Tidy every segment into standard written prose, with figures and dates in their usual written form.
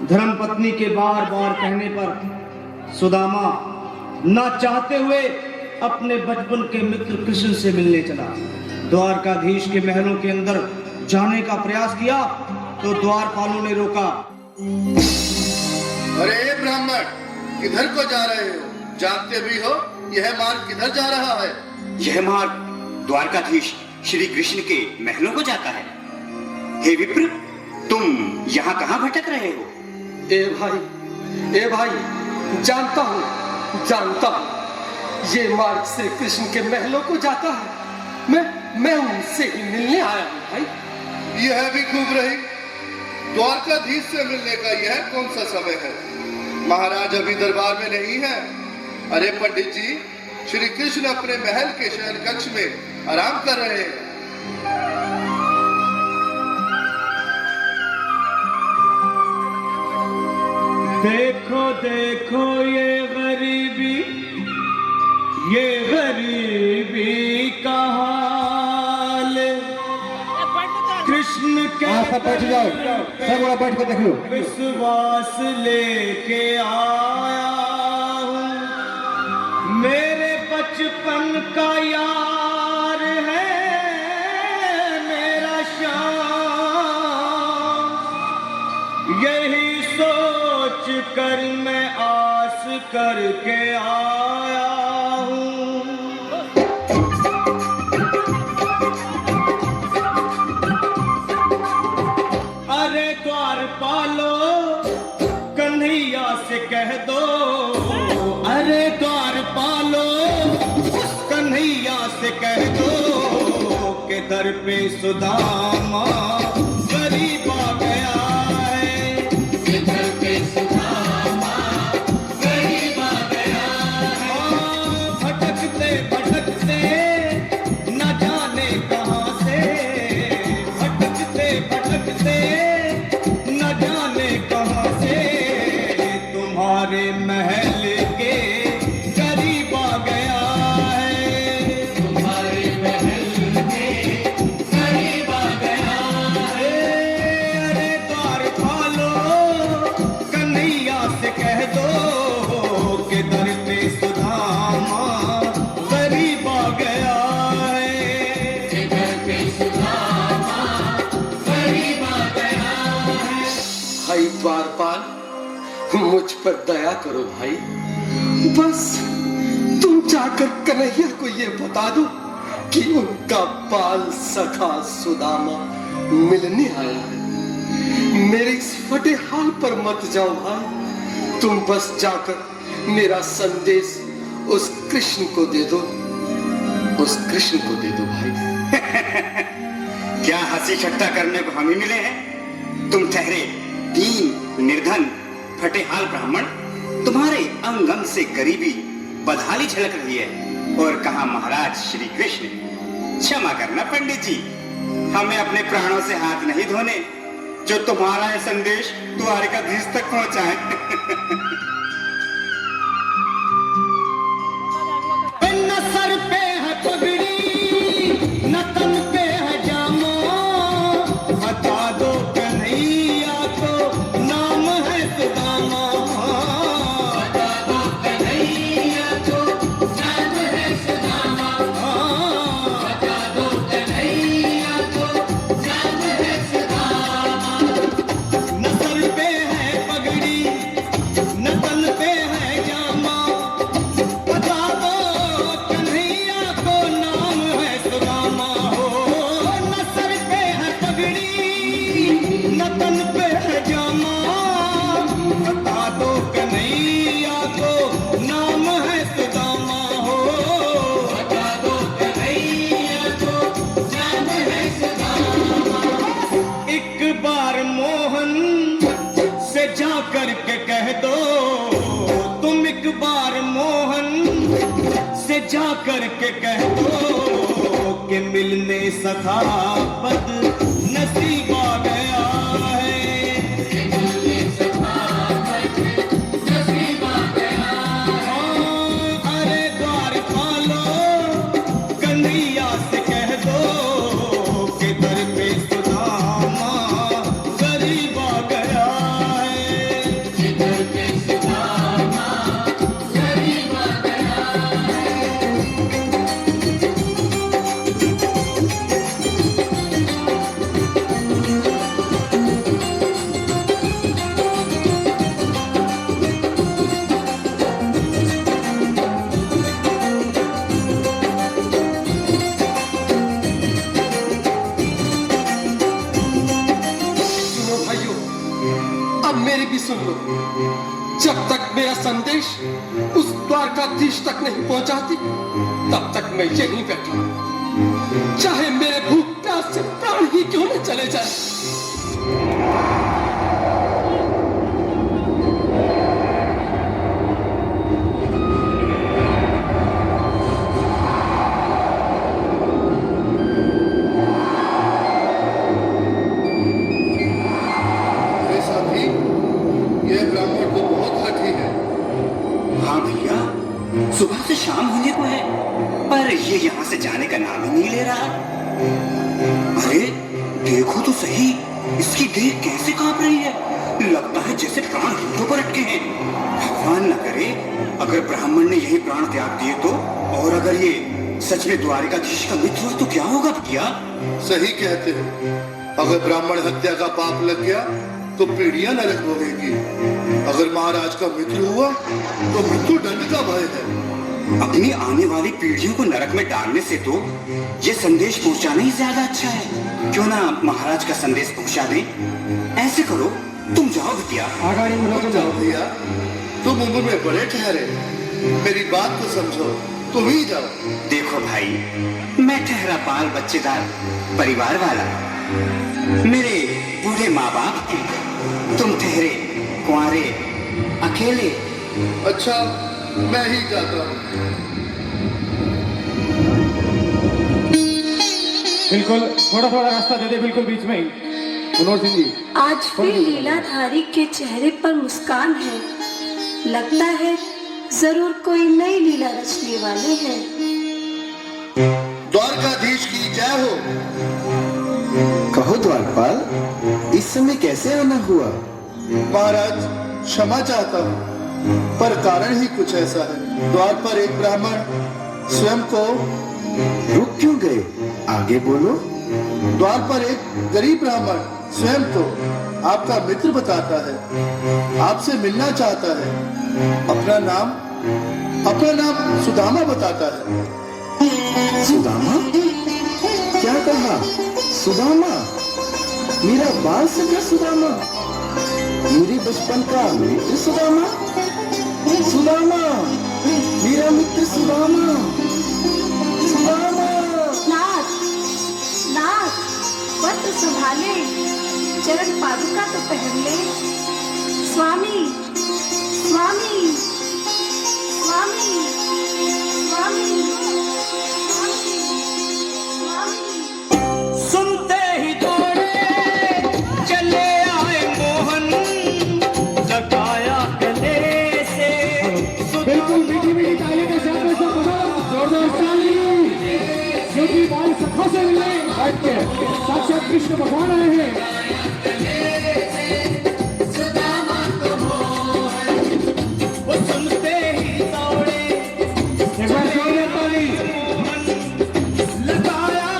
धर्मपत्नी के बार बार कहने पर सुदामा ना चाहते हुए अपने बचपन के मित्र कृष्ण से मिलने चला। द्वारकाधीश के महलों के अंदर जाने का प्रयास किया तो द्वारपालों ने रोका। अरे ब्राह्मण, किधर को जा रहे हो? जानते भी हो यह मार्ग किधर जा रहा है? यह मार्ग द्वारकाधीश श्री कृष्ण के महलों को जाता है। हे विप्र, तुम यहाँ कहाँ भटक रहे हो? ए भाई, जानता हूँ ये मार्ग श्री कृष्ण के महलों को जाता है। मैं उनसे ही मिलने आया हूँ भाई। यह भी खूब रही। द्वारकाधीश से मिलने का यह कौन सा समय है? महाराज अभी दरबार में नहीं है। अरे पंडित जी, श्री कृष्ण अपने महल के शयन कक्ष में आराम कर रहे हैं। देखो देखो ये गरीबी का हाल, कृष्ण के बैठ जाओ, सब बैठ कर देख लो। विश्वास लेके आया हूँ, मेरे बचपन का यार है मेरा श्याम, यही सोच कर मैं आस करके आया हूँ। अरे द्वारपालो, कन्हैया से कह दो, अरे द्वारपालो, कन्हैया से कह दो कि दर पे सुदामा गरीब आ गया है, कि दर पे सुदामा गरीब आ गया है। भटकते भटकते न जाने कहाँ से, भटकते भटकते न जाने कहाँ से तुम्हारे महल के करीब आ गया है, तुम्हारे महल के करीब आ गया है। अरे द्वारपालो, कन्हैया से कह दो कि दर पे सुदामा गरीब आ गया है, कि दर पे सुदामा गरीब आ गया है। भाई द्वारपाल, मुझ पर दया करो भाई। बस तुम जाकर कन्हैया को ये बता दो कि उनका बाल सखा सुदामा मिलने आया है। मेरे इस फटे हाल पर मत जाओ भाई, तुम बस जाकर मेरा संदेश उस कृष्ण को दे दो, उस कृष्ण को दे दो भाई। क्या हंसी ठट्टा करने को हम ही मिले हैं? तुम ठहरे दीन निर्धन फटे हाल ब्राह्मण, तुम्हारे अंग अंग से गरीबी बदहाली झलक रही है। और कहा महाराज श्री कृष्ण? क्षमा करना पंडित जी, हमें अपने प्राणों से हाथ नहीं धोने जो तुम्हारा यह संदेश द्वारकाधीश तक पहुंचाए। न सर पे है पगड़ी, न तन पे है जामा, बता दो कन्हैया को नाम है सुदामा, बता दो कन्हैया को नाम है सुदामा, बता दो कन्हैया को नाम है सुदामा। न सर पे है पगड़ी, न तन पे है जामा, बता दो कन्हैया को नाम है सुदामा हो। न सर पे है पगड़ी, न तन पे है जामा, बता दो कन्हैया को नाम है सुदामा हो, बता दो कन्हैया को नाम है सुदामा। एक बार मोहन से जा कर के कह दो, तुम एक बार मोहन से जा कर के कह दो कि मिलने सखा बद नसीब आ गया है, कि मिलने सखा बद नसीब आ गया है। अरे द्वारपालो, कन्हैया से कह दो कि दर पे सुदामा गरीब आ गया है। आशीष उस द्वारकाधीश तक नहीं पहुंचाती, तब तक मैं यहीं बैठा, चाहे मेरे भूख प्यास से प्राण ही क्यों न चले जाए। अरे साथी, यह ब्राह्मण तो बहुत हठी है। हाँ भैया, सुबह से शाम होने को है, पर ये यहाँ से जाने का नाम ही नहीं ले रहा। अरे देखो तो सही, इसकी देह कैसे कांप रही है, लगता है जैसे प्राण हाथों पर अटके हैं। भगवान न करे अगर ब्राह्मण ने यही प्राण त्याग दिए तो, और अगर ये सच में द्वारिकाधीश का मित्र हुआ तो क्या होगा भैया? सही कहते हो, अगर ब्राह्मण हत्या का पाप लग गया तो पीढ़ियां नरक भोगेगी। अगर महाराज का मित्र हुआ तो मृत्यु दंड का भय है। अपनी आने वाली पीढ़ियों को नरक में डालने से तो ये संदेश पहुंचाना ही ज्यादा अच्छा है। क्यों ना महाराज का संदेश पहुंचा दें? ऐसे करो, तुम जाओ भैया। आगाड़ी में रोको जाओ भैया, तुम उम्र में बड़े ठहरे, मेरी बात तो समझो, तुम ही जाओ। देखो भाई, मैं ठहरा बाल बच्चेदार परिवार वाला, मेरे बूढ़े माँ बाप हैं, तुम ठहरे कुंवारे अकेले। अच्छा, मैं ही जाता हूँ। बिल्कुल, थोड़ा थोड़ा रास्ता दे दे, बिल्कुल बीच में ही। मनोहर सिंह जी, आज फिर लीलाधारी के चेहरे पर मुस्कान है, लगता है जरूर कोई नई लीला रचने वाले हैं। द्वारकाधीश की जय हो। कहो द्वारपाल, इस समय कैसे आना हुआ? महाराज, क्षमा चाहता हूँ, पर कारण ही कुछ ऐसा है। द्वार पर एक ब्राह्मण स्वयं को रुक क्यों गए? आगे बोलो। द्वार पर एक गरीब ब्राह्मण स्वयं को आपका मित्र बताता है, आपसे मिलना चाहता है। अपना नाम सुदामा बताता है। सुदामा? क्या कहा? सुदामा? मेरा बाल सखा सुदामा? मेरे बचपन का मित्र सुदामा? सुदामा, मेरा मित्र सुदामा। सुदामा। नाथ, नाथ, वस्त्र संभाले, चरण पादुका तो पहन ले। स्वामी, स्वामी, स्वामी, स्वामी, स्वामी। सुनते ही दौड़े चले आए मोहन, लगाया गले से। बिल्कुल मीठी मीठी ताली के साथ में सब जोरदार ताली, क्योंकि बाल सखा से मिले बैठ के साक्षात कृष्ण भगवान आए हैं। वो सुनते ही दौड़े एक बार जोरदार ताली। लगाया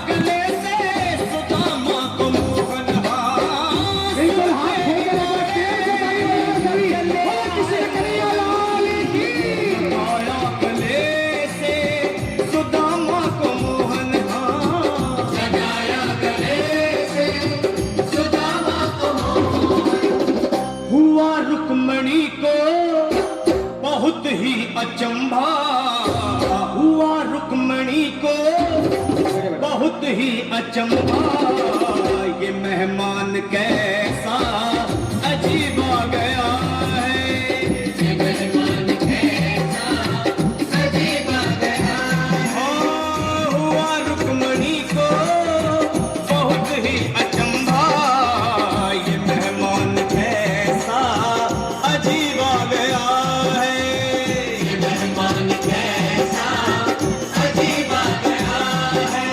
गले से सुदामा को मोहन। बिल्कुल हाथ खोल के रखो, तेज से ताली बजाओ सभी। और किसी ने कन्हैया लाल की। लगाया गले से सुदामा को मोहन। लगाया गले से सुदामा को मोहन। हुआ रुक्मणी को बहुत ही अचंभा, हुआ रुक्मणी को बहुत ही अचंभा। ये मेहमान कैसा अजीब आ गया है, ये मेहमान कैसा अजीब आ गया है। हुआ रुक्मणी को बहुत ही अचंभा, ये मेहमान कैसा अजीब आ गया है, ये मेहमान कैसा अजीब आ गया है।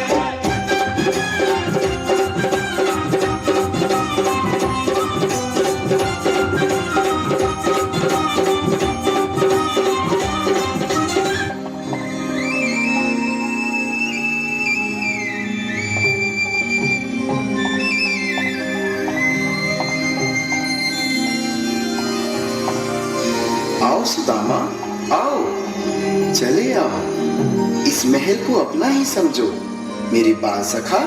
आओ सुदामा, आओ, चले आओ। इस महल को अपना ही समझो। मेरी बाल सखा,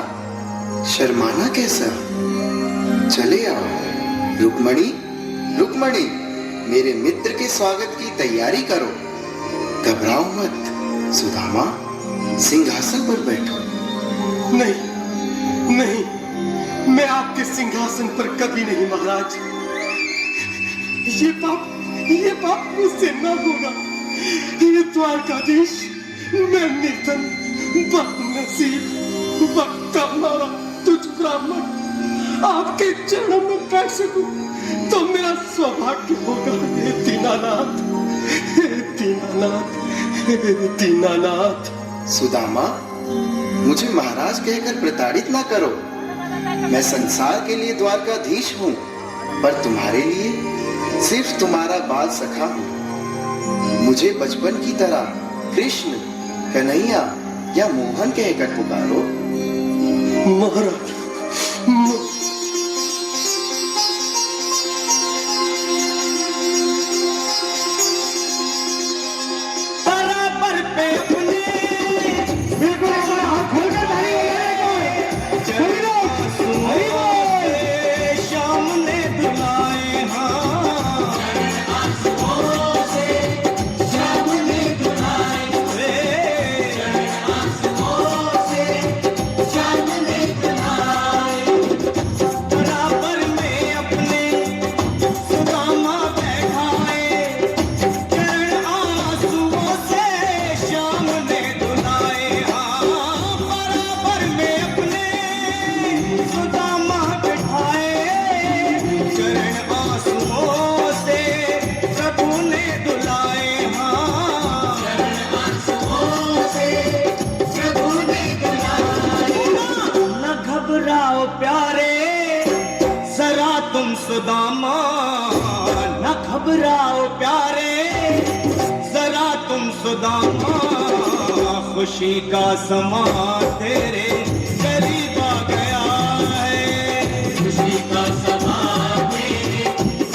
शर्माना कैसा? चले आओ। रुक्मणी, रुक्मणी, मेरे मित्र के स्वागत की तैयारी करो। घबराओ मत सुदामा, सिंहासन पर बैठो। नहीं नहीं, मैं आपके सिंहासन पर कभी नहीं महाराज। ये पाप मुझसे न होगा। ये द्वारकाधीश, मैं निर्धन बदनसीब वक्ता मारा तुझ ब्राह्मण आपके चरणों में बैठ सकूं तो मेरा सौभाग्य होगा। हे दीनानाथ, हे दीनानाथ, हे दीनानाथ। सुदामा, मुझे महाराज कहकर प्रताड़ित ना करो। मैं संसार के लिए द्वारकाधीश हूँ, पर तुम्हारे लिए सिर्फ तुम्हारा बाल सखा हूँ। मुझे बचपन की तरह कृष्ण, कन्हैया या मोहन कहकर पुकारो। महाराज, बराबर पे अपने बिल्कुल एक बार हाथ खोलकर ताली बजाएं कोई। सभी लोग हरि बोल। श्याम ने दुलाए बराबर में अपने सुदामा बैठाए, चरण आंसुओं से श्याम ने धुलाए। बराबर में अपने सुदामा बैठाए, चरण आंसुओं से प्रभु ने धुलाए। न घबराओ प्यारे जरा तुम सुदामा, न घबराओ प्यारे जरा तुम सुदामा। खुशी का समा तेरे करीब आ गया है। खुशी का समा तेरे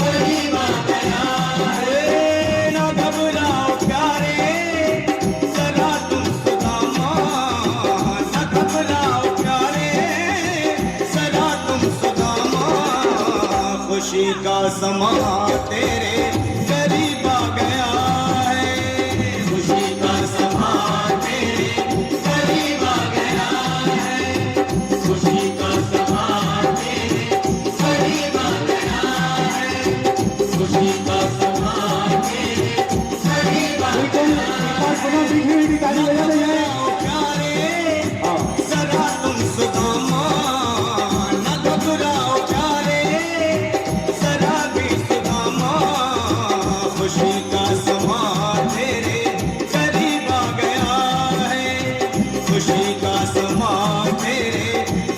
करीब आ गया है। न घबराओ प्यारे जरा तुम सुदामा, न घबराओ प्यारे जरा तुम सुदामा। खुशी का समा तेरे करीब आ गया है। खुशी का समा तेरे करीब आ गया है। खुशी का समा तेरे करीब आ गया है। खुशी का समा तेरे करीब आ बिल्कुल एक बार पुनः मीठी मीठी ताली बजाते जाएं। प्यारे जरा तुम सुदामा, न घबराओ प्यारे जरा भी सुदामा। खुशी का समा तेरे करीब आ गया है। खुशी का समा तेरे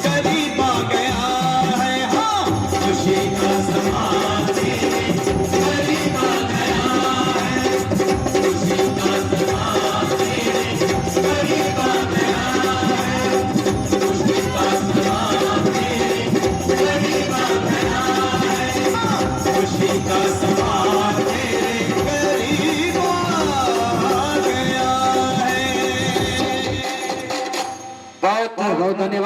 करीब आ गया है। हाँ, खुशी का समा तेरे करीब आ गया है। खुशी का समा तेरे करीब आ गया है। खुशी का समा तेरे करीब आ गया है। खुशी का समा तेरे करीब आ गया है। बहुत बहुत धन्यवाद।